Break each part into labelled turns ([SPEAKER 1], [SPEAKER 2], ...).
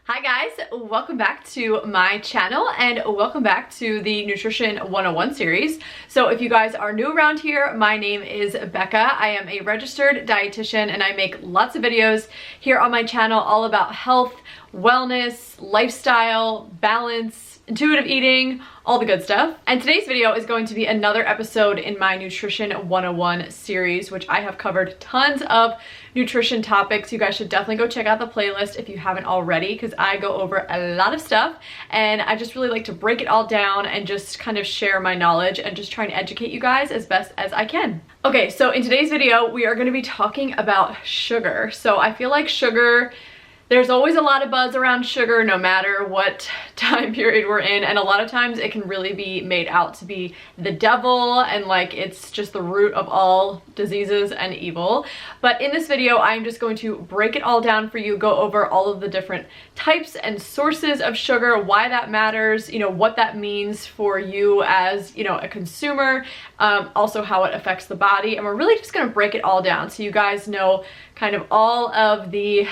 [SPEAKER 1] Hi guys, welcome back to my channel and welcome back to the Nutrition 101 series. So if you guys are new around here, my name is Becca. I am a registered dietitian and I make lots of videos here on my channel all about health, wellness, lifestyle, balance, intuitive eating, all the good stuff. And today's video is going to be another episode in my Nutrition 101 series, which I have covered tons of nutrition topics. You guys should definitely go check out the playlist if you haven't already, because I go over a lot of stuff and I just really like to break it all down and just kind of share my knowledge and just try and educate you guys as best as I can. Okay, so in today's video, we are going to be talking about sugar. So I feel like sugar, there's always a lot of buzz around sugar no matter what time period we're in, and a lot of times it can really be made out to be the devil and like it's just the root of all diseases and evil. But in this video I'm just going to break it all down for you, go over all of the different types and sources of sugar, why that matters, you know, what that means for you as, you know, a consumer, also how it affects the body, and we're really just going to break it all down so you guys know kind of all of the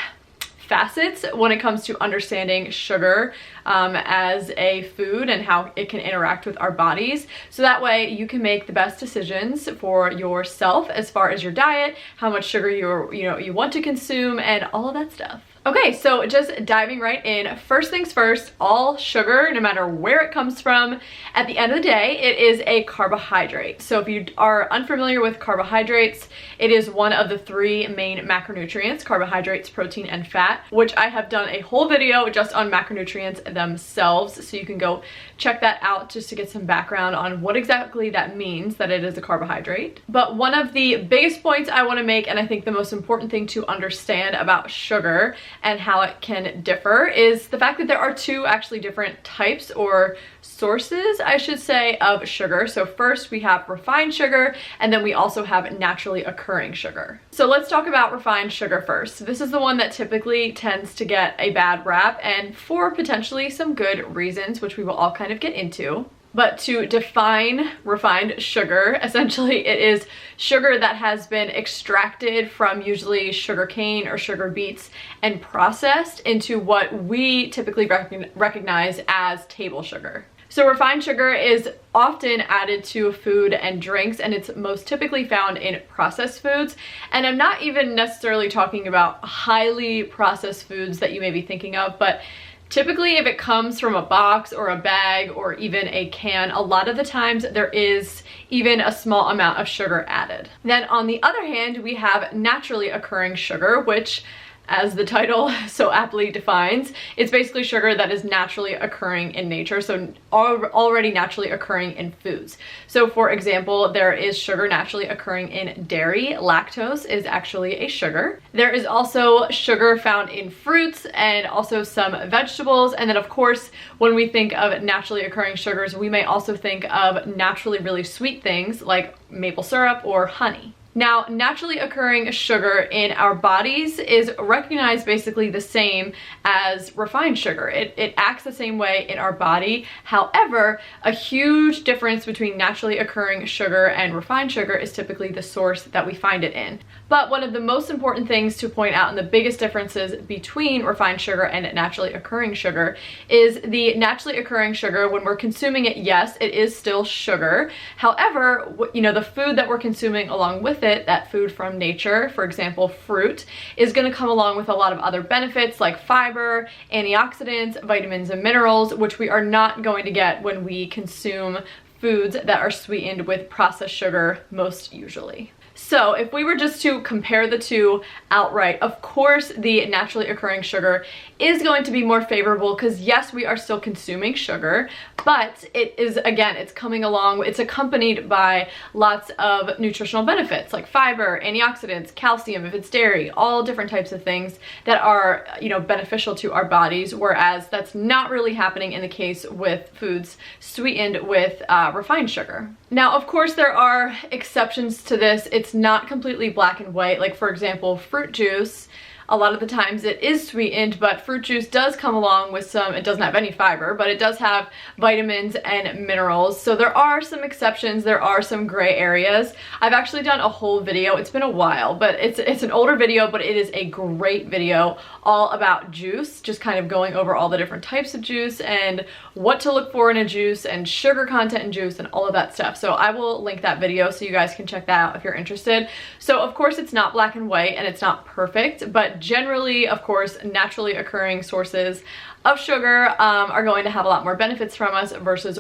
[SPEAKER 1] facets when it comes to understanding sugar as a food and how it can interact with our bodies, so that way you can make the best decisions for yourself as far as your diet, how much sugar you want to consume, and all of that stuff. Okay, so just diving right in. First things first, all sugar, no matter where it comes from, at the end of the day, it is a carbohydrate. So if you are unfamiliar with carbohydrates, it is one of the three main macronutrients: carbohydrates, protein, and fat, which I have done a whole video just on macronutrients themselves. So you can go check that out just to get some background on what exactly that means, that it is a carbohydrate. But one of the biggest points I want to make, and I think the most important thing to understand about sugar and how it can differ, is the fact that there are two actually different types or sources, I should say, of sugar. So first we have refined sugar, and then we also have naturally occurring sugar. So let's talk about refined sugar first. This is the one that typically tends to get a bad rap, and for potentially some good reasons, which we will all kind of get into. But to define refined sugar, essentially it is sugar that has been extracted from usually sugar cane or sugar beets and processed into what we typically recognize as table sugar. So refined sugar is often added to food and drinks, and it's most typically found in processed foods. And I'm not even necessarily talking about highly processed foods that you may be thinking of, but typically if it comes from a box or a bag or even a can, a lot of the times there is even a small amount of sugar added. Then on the other hand, we have naturally occurring sugar, which, as the title so aptly defines, it's basically sugar that is naturally occurring in nature, so already naturally occurring in foods. So for example, there is sugar naturally occurring in dairy. Lactose is actually a sugar. There is also sugar found in fruits and also some vegetables. And then of course, when we think of naturally occurring sugars, we may also think of naturally really sweet things like maple syrup or honey. Now, naturally occurring sugar in our bodies is recognized basically the same as refined sugar. It acts the same way in our body. However, a huge difference between naturally occurring sugar and refined sugar is typically the source that we find it in. But one of the most important things to point out, and the biggest differences between refined sugar and naturally occurring sugar, is the naturally occurring sugar, when we're consuming it, yes, it is still sugar. However, you know, the food that we're consuming along with it, that food from nature, for example fruit, is going to come along with a lot of other benefits like fiber, antioxidants, vitamins, and minerals, which we are not going to get when we consume foods that are sweetened with processed sugar most usually. So if we were just to compare the two outright, of course the naturally occurring sugar is going to be more favorable, because yes, we are still consuming sugar, but it is, again, it's coming along, it's accompanied by lots of nutritional benefits like fiber, antioxidants, calcium if it's dairy, all different types of things that are, you know, beneficial to our bodies, whereas that's not really happening in the case with foods sweetened with refined sugar. Now, of course, there are exceptions to this. It's not completely black and white. Like for example, fruit juice a lot of the times it is sweetened, but fruit juice does come along with some, it doesn't have any fiber, but it does have vitamins and minerals. So there are some exceptions, there are some gray areas. I've actually done a whole video, it's been a while, but it's an older video, but it is a great video all about juice, just kind of going over all the different types of juice and what to look for in a juice and sugar content in juice and all of that stuff. So I will link that video so you guys can check that out if you're interested. So of course it's not black and white and it's not perfect, but generally, of course, naturally occurring sources of sugar are going to have a lot more benefits from us versus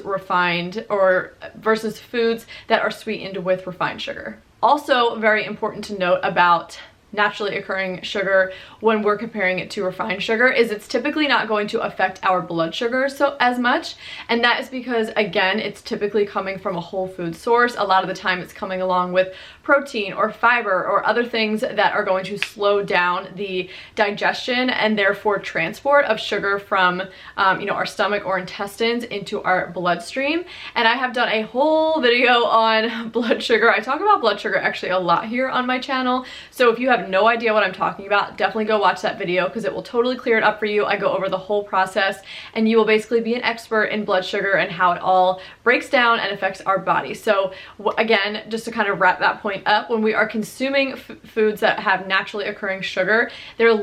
[SPEAKER 1] versus foods that are sweetened with refined sugar. Also very important to note about naturally occurring sugar when we're comparing it to refined sugar is it's typically not going to affect our blood sugar as much, and that is because, again, it's typically coming from a whole food source. A lot of the time it's coming along with protein or fiber or other things that are going to slow down the digestion and therefore transport of sugar from you know, our stomach or intestines into our bloodstream. And I have done a whole video on blood sugar. I talk about blood sugar actually a lot here on my channel, so if you have no idea what I'm talking about, definitely go watch that video because it will totally clear it up for you. I go over the whole process and you will basically be an expert in blood sugar and how it all breaks down and affects our body. So again, just to kind of wrap that point up, when we are consuming foods that have naturally occurring sugar, they're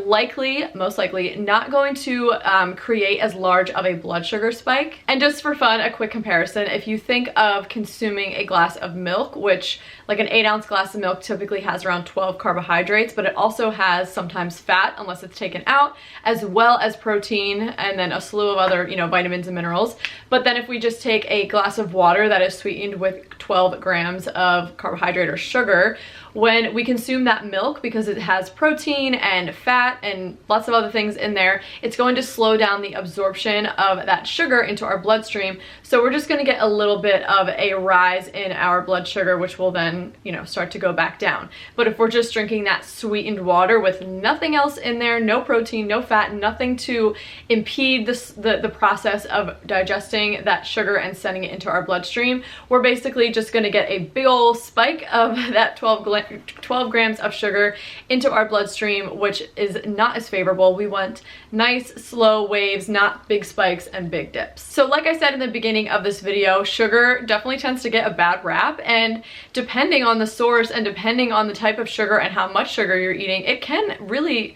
[SPEAKER 1] most likely not going to create as large of a blood sugar spike. And just for fun, a quick comparison, if you think of consuming a glass of milk, which like an 8-ounce glass of milk typically has around 12 carbohydrates, but it also has sometimes fat unless it's taken out, as well as protein, and then a slew of other, you know, vitamins and minerals. But then if we just take a glass of water that is sweetened with 12 grams of carbohydrate or sugar, when we consume that milk, because it has protein and fat and lots of other things in there, it's going to slow down the absorption of that sugar into our bloodstream. So we're just going to get a little bit of a rise in our blood sugar, which will then, you know, start to go back down. But if we're just drinking that sweetened water with nothing else in there, no protein, no fat, nothing to impede the process of digesting that sugar and sending it into our bloodstream, we're basically just going to get a big old spike of that 12 grams of sugar into our bloodstream, which is not as favorable. We want nice slow waves, not big spikes and big dips. So like I said in the beginning of this video, sugar definitely tends to get a bad rap, and depending on the source and depending on the type of sugar and how much sugar you're eating, it can really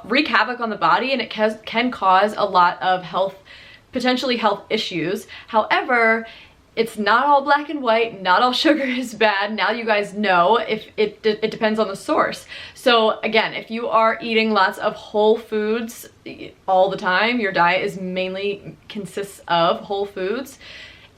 [SPEAKER 1] wreak havoc on the body, and it can cause a lot of potentially health issues. However, it's not all black and white, not all sugar is bad. Now you guys know, if it depends on the source. So again, if you are eating lots of whole foods all the time, your diet is mainly consists of whole foods,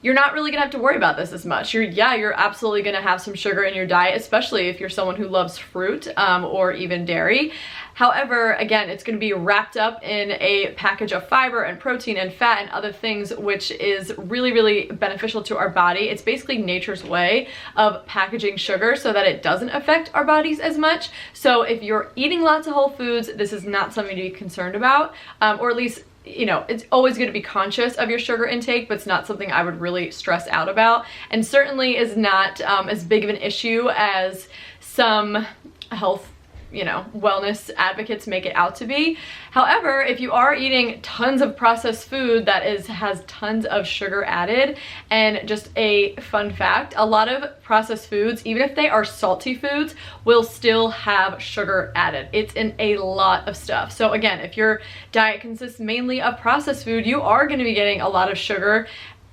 [SPEAKER 1] you're not really gonna have to worry about this as much. You're absolutely gonna have some sugar in your diet, especially if you're someone who loves fruit or even dairy. However, again, it's gonna be wrapped up in a package of fiber and protein and fat and other things, which is really, really beneficial to our body. It's basically nature's way of packaging sugar so that it doesn't affect our bodies as much. So if you're eating lots of whole foods, this is not something to be concerned about, or at least, you know, it's always good to be conscious of your sugar intake, but it's not something I would really stress out about, and certainly is not as big of an issue as some health, you know, wellness advocates make it out to be. However, if you are eating tons of processed food that has tons of sugar added, and just a fun fact, a lot of processed foods, even if they are salty foods, will still have sugar added. It's in a lot of stuff. So again, if your diet consists mainly of processed food, you are going to be getting a lot of sugar,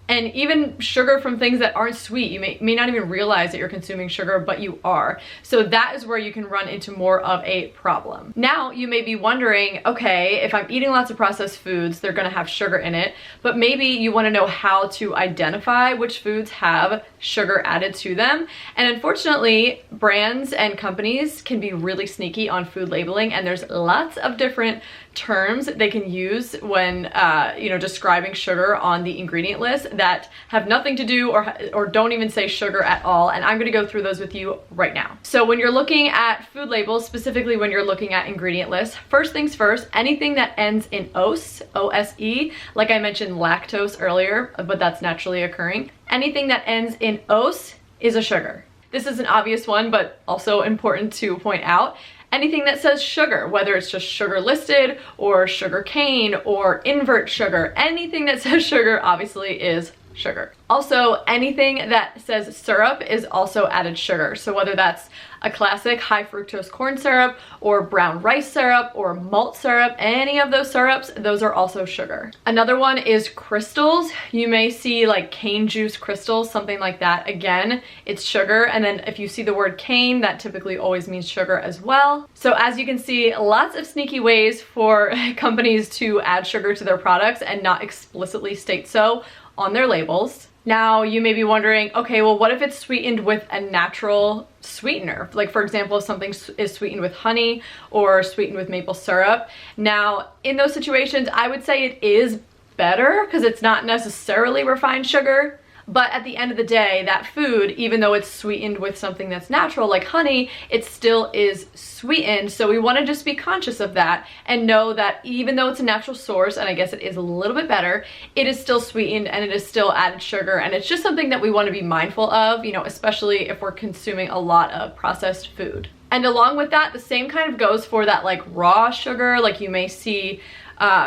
[SPEAKER 1] and even sugar from things that aren't sweet. You may not even realize that you're consuming sugar, but you are. So that is where you can run into more of a problem. Now, you may be wondering, okay, if I'm eating lots of processed foods, they're gonna have sugar in it, but maybe you wanna know how to identify which foods have sugar added to them. And unfortunately, brands and companies can be really sneaky on food labeling, and there's lots of different terms they can use when you know, describing sugar on the ingredient list that have nothing to do or don't even say sugar at all, and I'm going to go through those with you right now. So when you're looking at food labels, specifically when you're looking at ingredient lists, first things first, anything that ends in ose, O-S-E, like I mentioned lactose earlier, but that's naturally occurring. Anything that ends in ose is a sugar. This is an obvious one, but also important to point out. anything that says sugar, whether it's just sugar listed or sugar cane or invert sugar, anything that says sugar obviously is sugar. Also, anything that says syrup is also added sugar. So whether that's a classic high fructose corn syrup or brown rice syrup or malt syrup, any of those syrups, those are also sugar. Another one is crystals. You may see like cane juice crystals, something like that. Again, it's sugar. And then if you see the word cane, that typically always means sugar as well. So as you can see, lots of sneaky ways for companies to add sugar to their products and not explicitly state so on their labels. Now you may be wondering, okay, well, what if it's sweetened with a natural sweetener? Like for example, if something is sweetened with honey or sweetened with maple syrup. Now in those situations, I would say it is better because it's not necessarily refined sugar. But at the end of the day, that food, even though it's sweetened with something that's natural like honey, it still is sweetened. So we want to just be conscious of that and know that even though it's a natural source, and I guess it is a little bit better, it is still sweetened and it is still added sugar. And it's just something that we want to be mindful of, you know, especially if we're consuming a lot of processed food. And along with that, the same kind of goes for that like raw sugar. Like you may see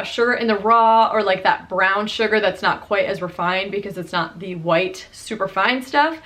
[SPEAKER 1] sugar in the raw, or like that brown sugar that's not quite as refined because it's not the white super fine stuff.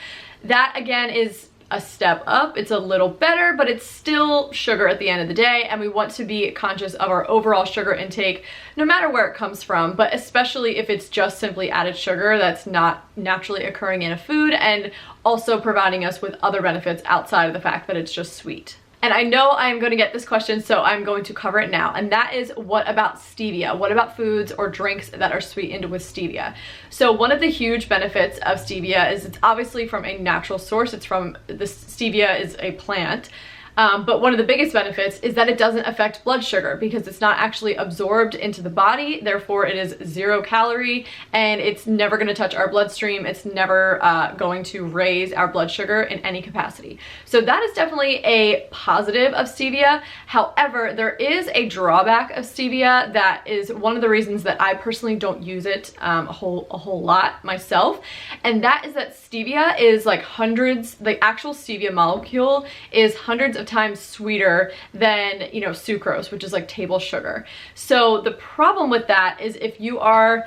[SPEAKER 1] That again is a step up. It's a little better, but it's still sugar at the end of the day, and we want to be conscious of our overall sugar intake no matter where it comes from, but especially if it's just simply added sugar that's not naturally occurring in a food and also providing us with other benefits outside of the fact that it's just sweet. And I know I'm going to get this question, so I'm going to cover it now. And that is, what about stevia? What about foods or drinks that are sweetened with stevia? So one of the huge benefits of stevia is it's obviously from a natural source. It's from, the stevia is a plant. But one of the biggest benefits is that it doesn't affect blood sugar because it's not actually absorbed into the body. Therefore, it is 0 calorie and it's never going to touch our bloodstream. It's never going to raise our blood sugar in any capacity. So that is definitely a positive of stevia. However, there is a drawback of stevia that is one of the reasons that I personally don't use it a whole lot myself. And that is that stevia is like hundreds, the actual stevia molecule is hundreds of times sweeter than, you know, sucrose, which is like table sugar. So the problem with that is if you are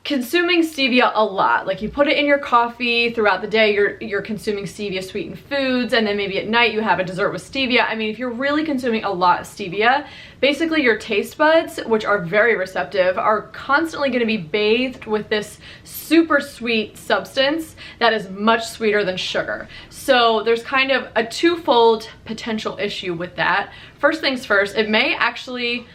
[SPEAKER 1] consuming stevia a lot, like you put it in your coffee throughout the day, you're consuming stevia sweetened foods, and then maybe at night you have a dessert with stevia. I mean, if you're really consuming a lot of stevia, basically your taste buds, which are very receptive, are constantly going to be bathed with this super sweet substance that is much sweeter than sugar. So there's kind of a twofold potential issue with that. First things first, it may actually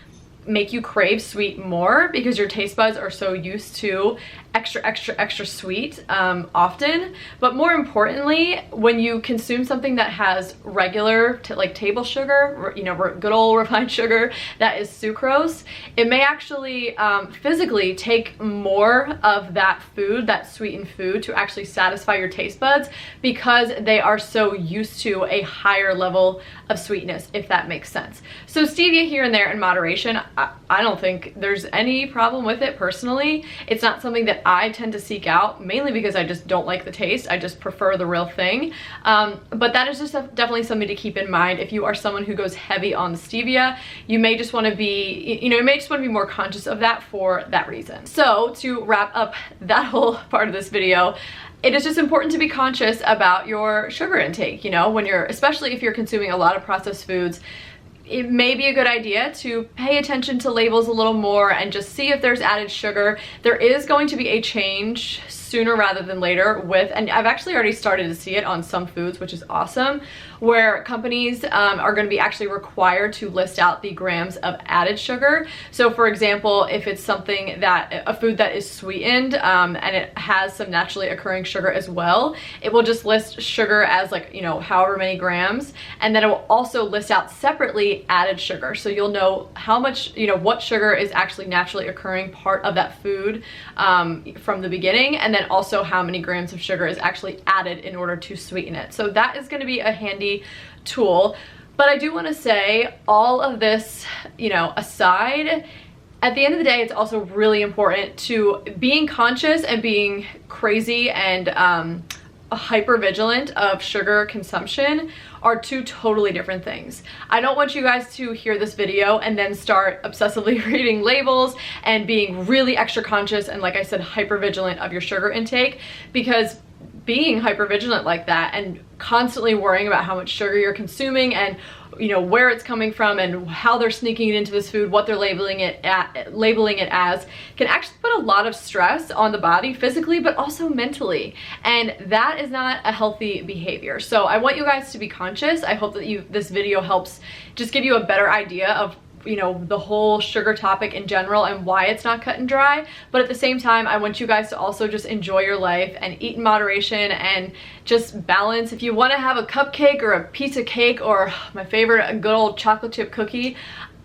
[SPEAKER 1] make you crave sweet more because your taste buds are so used to extra sweet often. But more importantly, when you consume something that has regular like table sugar, you know, good old refined sugar that is sucrose, it may actually physically take more of that food, that sweetened food, to actually satisfy your taste buds because they are so used to a higher level of sweetness, if that makes sense. So stevia here and there in moderation, I don't think there's any problem with it personally. It's not something that I tend to seek out, mainly because I just don't like the taste. I just prefer the real thing. But that is just definitely something to keep in mind. If you are someone who goes heavy on the stevia, you may just want to be, you know, you may just want to be more conscious of that for that reason. So to wrap up that whole part of this video, it is just important to be conscious about your sugar intake, you know, when you're, especially if you're consuming a lot of processed foods. It may be a good idea to pay attention to labels a little more and just see if there's added sugar. There is going to be a change sooner rather than later with, and I've actually already started to see it on some foods, which is awesome, where companies are going to be actually required to list out the grams of added sugar. So for example, if it's something that, a food that is sweetened and it has some naturally occurring sugar as well, it will just list sugar as like, you know, however many grams, and then it will also list out separately added sugar. So you'll know how much, you know, what sugar is actually naturally occurring part of that food from the beginning, and then also how many grams of sugar is actually added in order to sweeten it. So that is going to be a handy tool. But I do want to say, all of this, you know, aside, at the end of the day, it's also really important to being conscious and being crazy and hypervigilant of sugar consumption are two totally different things. I don't want you guys to hear this video and then start obsessively reading labels and being really extra conscious and, like I said, hypervigilant of your sugar intake, because being hypervigilant like that and constantly worrying about how much sugar you're consuming and, you know, where it's coming from and how they're sneaking it into this food, what they're labeling it as, can actually put a lot of stress on the body physically, but also mentally. And that is not a healthy behavior. So I want you guys to be conscious. I hope that this video helps just give you a better idea of, you know, the whole sugar topic in general and why it's not cut and dry. But at the same time, I want you guys to also just enjoy your life and eat in moderation and just balance. If you want to have a cupcake or a piece of cake, or my favorite, a good old chocolate chip cookie,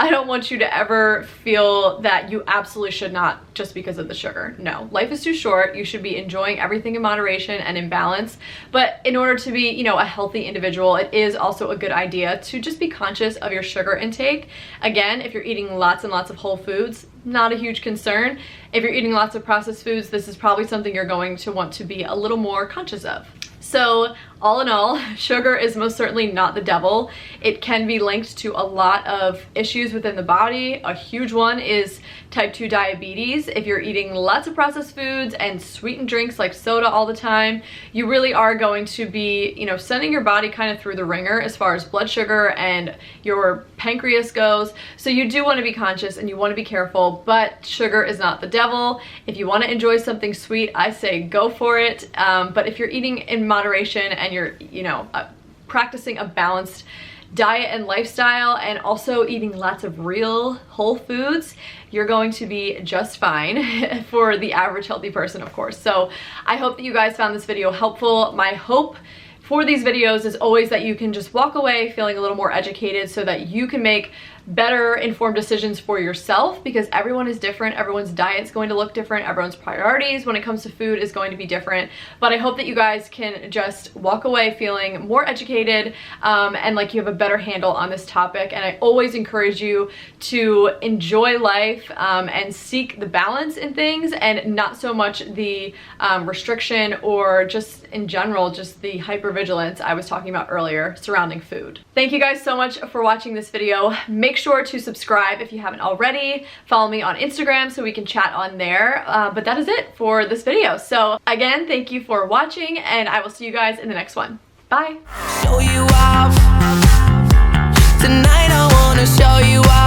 [SPEAKER 1] I don't want you to ever feel that you absolutely should not just because of the sugar. No, life is too short. You should be enjoying everything in moderation and in balance. But in order to be, you know, a healthy individual, it is also a good idea to just be conscious of your sugar intake. Again, if you're eating lots and lots of whole foods, not a huge concern. If you're eating lots of processed foods, this is probably something you're going to want to be a little more conscious of. So all in all, sugar is most certainly not the devil. It can be linked to a lot of issues within the body. A huge one is type 2 diabetes. If you're eating lots of processed foods and sweetened drinks like soda all the time, you really are going to be, you know, sending your body kind of through the ringer as far as blood sugar and your pancreas goes. So you do want to be conscious and you want to be careful, but sugar is not the devil. If you want to enjoy something sweet, I say go for it. But if you're eating in moderation and you're, you know, practicing a balanced diet and lifestyle and also eating lots of real whole foods, you're going to be just fine for the average healthy person, of course. So I hope that you guys found this video helpful. My hope for these videos is always that you can just walk away feeling a little more educated so that you can make better informed decisions for yourself, because everyone is different. Everyone's diet's going to look different. Everyone's priorities when it comes to food is going to be different. But I hope that you guys can just walk away feeling more educated and like you have a better handle on this topic. And I always encourage you to enjoy life and seek the balance in things and not so much the restriction or just in general, just the hypervigilance I was talking about earlier surrounding food. Thank you guys so much for watching this video. Make sure to subscribe if you haven't already. Follow me on Instagram so we can chat on there. But that is it for this video. So again, thank you for watching and I will see you guys in the next one. Bye. Show you off. Tonight I wanna show you off.